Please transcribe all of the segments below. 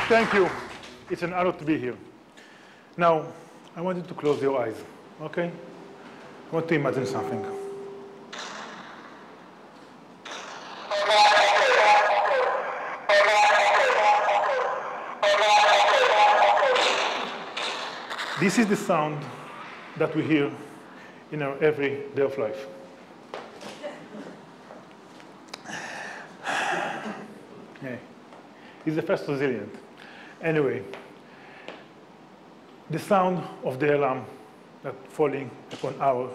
Thank you. It's an honor to be here. Now, I want you to close your eyes, okay? I want to imagine something. This is the sound that we hear in our every day of life. Yeah. He's the first resilient. Anyway, the sound of the alarm that's falling upon our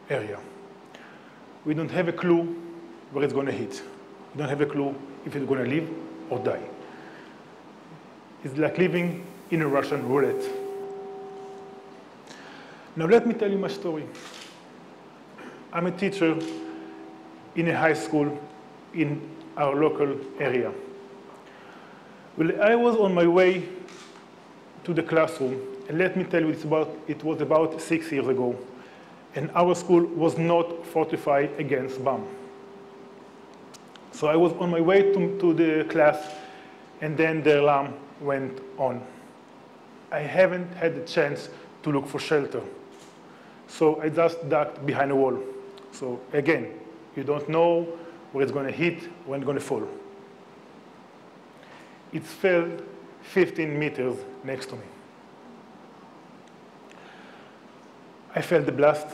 area. We don't have a clue where it's going to hit. We don't have a clue if it's going to live or die. It's like living in a Russian roulette. Now let me tell you my story. I'm a teacher in a high school in our local area. Well, I was on my way to the classroom, and let me tell you, it was about 6 years ago, and our school was not fortified against bomb. So I was on my way to the class, and then the alarm went on. I haven't had the chance to look for shelter. So I just ducked behind a wall. So again, you don't know where it's going to hit, when it's going to fall. It fell 15 meters next to me. I felt the blast.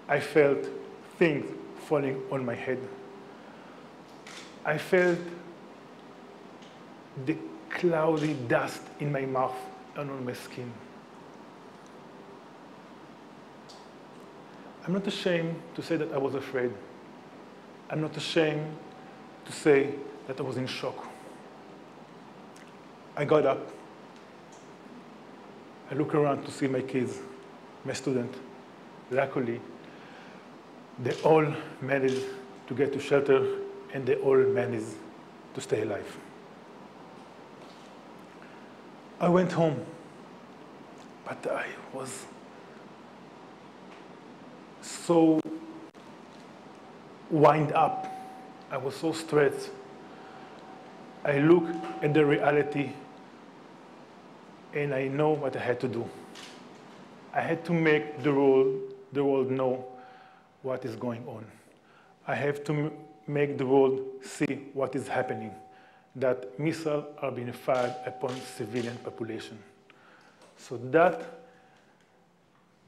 I felt things falling on my head. I felt the cloudy dust in my mouth and on my skin. I'm not ashamed to say that I was afraid. I'm not ashamed to say that I was in shock. I got up. I look around to see my kids, my students. Luckily, they all managed to get to shelter, and they all managed to stay alive. I went home, but I was so wind up. I was so stressed. I look at the reality, and I know what I had to do. I had to make the world know what is going on. I have to make the world see what is happening, that missiles are being fired upon civilian population. So that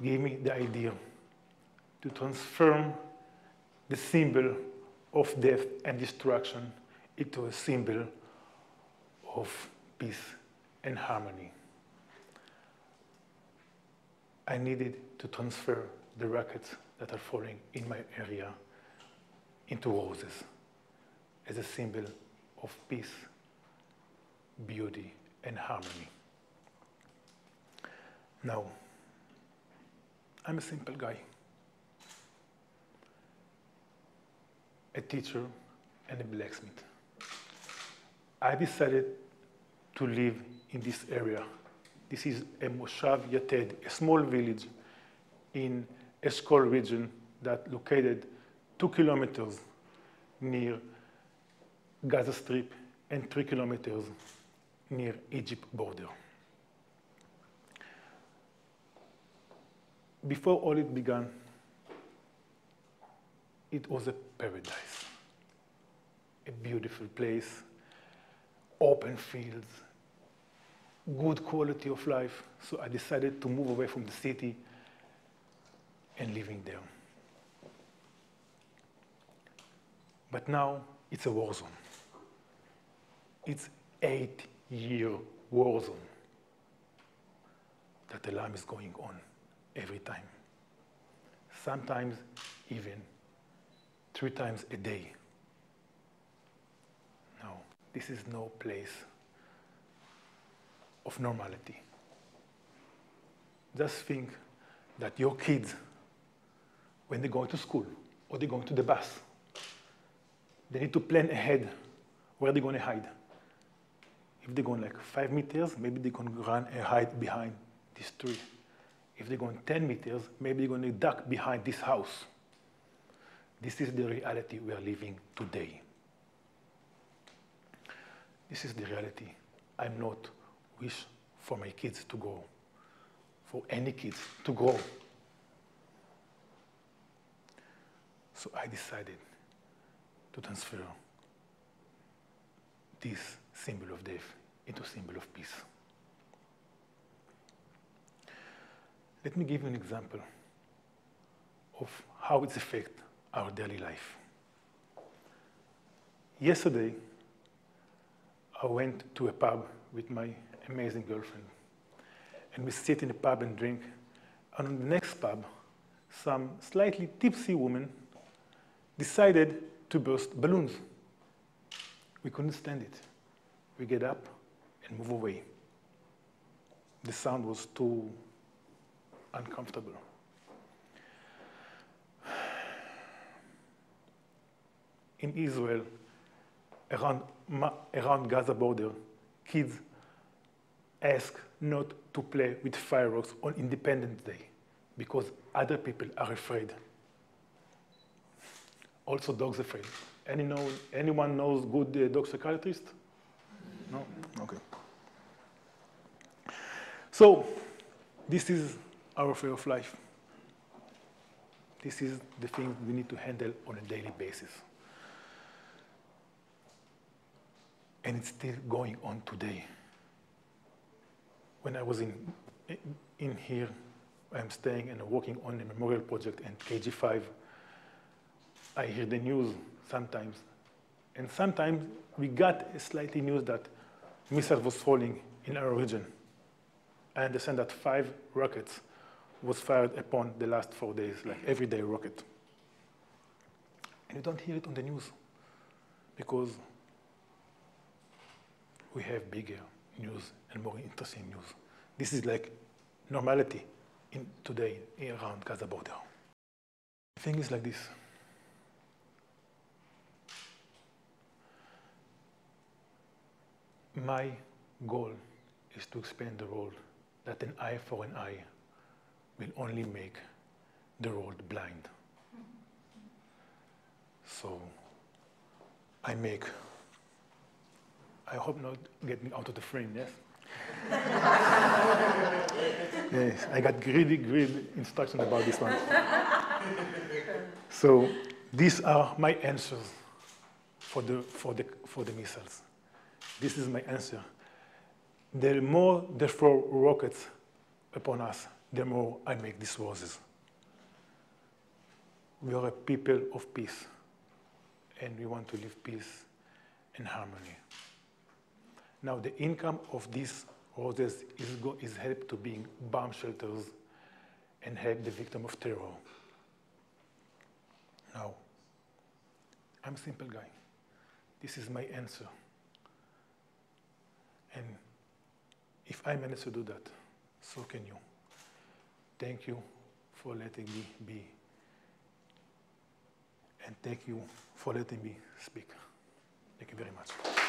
gave me the idea to transform the symbol of death and destruction into a symbol of peace and harmony. I needed to transfer the rockets that are falling in my area into roses as a symbol of peace, beauty, and harmony. Now, I'm a simple guy, a teacher and a blacksmith. I decided to live in this area. This is a Moshav Yated, a small village in Eshkol region that located 2 kilometers near Gaza Strip and 3 kilometers near Egypt border. Before all it began, it was a paradise, a beautiful place, open fields, good quality of life. So I decided to move away from the city and living there. But now it's a war zone. It's 8-year war zone. That alarm is going on every time. Sometimes even 3 times a day. No, this is no place of normality. Just think that your kids, when they're going to school or they're going to the bus, they need to plan ahead where they're going to hide. If they're going like 5 meters, maybe they're going to run and hide behind this tree. If they're going 10 meters, maybe they're going to duck behind this house. This is the reality we are living today. This is the reality I'm not wish for my kids to grow, for any kids to grow. So I decided to transfer this symbol of death into symbol of peace. Let me give you an example of how it affects our daily life. Yesterday, I went to a pub with my amazing girlfriend, and we sit in a pub and drink, and on the next pub, some slightly tipsy woman decided to burst balloons. We couldn't stand it. We get up and move away. The sound was too uncomfortable. In Israel, around Gaza border, kids ask not to play with fireworks on Independence Day because other people are afraid. Also, dogs are afraid. Anyone knows good dog psychiatrist? No? Okay. So, this is our way of life. This is the thing we need to handle on a daily basis. And it's still going on today. When I was in here, I'm staying and working on a memorial project in KG5. I hear the news sometimes. And sometimes we got a slightly news that missiles was falling in our region. I understand that 5 rockets was fired upon the last 4 days, like everyday rocket. And you don't hear it on the news because we have bigger news and more interesting news. This is like normality today around Gaza border. The thing is like this. My goal is to expand the world that an eye for an eye will only make the world blind. So I hope not get me out of the frame, yes? Yes, I got greedy instructions about this one. So these are my answers for the missiles. This is my answer. The more they throw rockets upon us, the more I make these roses. We are a people of peace, and we want to live peace and harmony. Now, the income of these roses is help to build bomb shelters and help the victim of terror. Now, I'm a simple guy. This is my answer. And if I manage to do that, so can you. Thank you for letting me be. And thank you for letting me speak. Thank you very much.